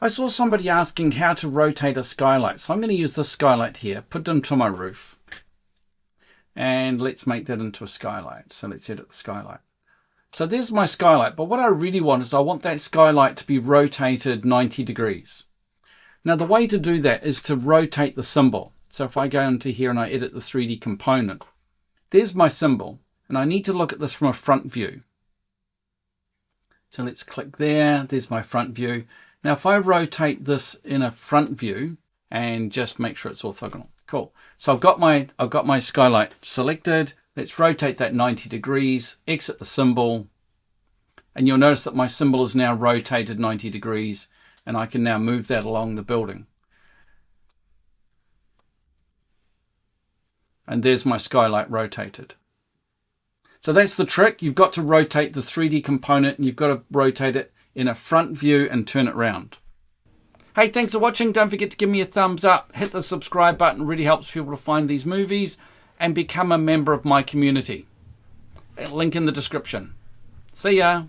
I saw somebody asking how to rotate a skylight. So I'm going to use this skylight here, put it into my roof. And let's make that into a skylight. So let's edit the skylight. So there's my skylight. But what I really want is I want that skylight to be rotated 90 degrees. Now the way to do that is to rotate the symbol. So if I go into here and I edit the 3D component, there's my symbol. And I need to look at this from a front view. So let's click there. There's my front view. Now, if I rotate this in a front view and just make sure it's orthogonal. Cool. So I've got my skylight selected. Let's rotate that 90 degrees, exit the symbol. And you'll notice that my symbol is now rotated 90 degrees and I can now move that along the building. And there's my skylight rotated. So that's the trick. You've got to rotate the 3D component and you've got to rotate it in a front view and turn it round. Hey, thanks for watching. Don't forget to give me a thumbs up. Hit the subscribe button. It really helps people to find these movies and become a member of my community. Link in the description. See ya.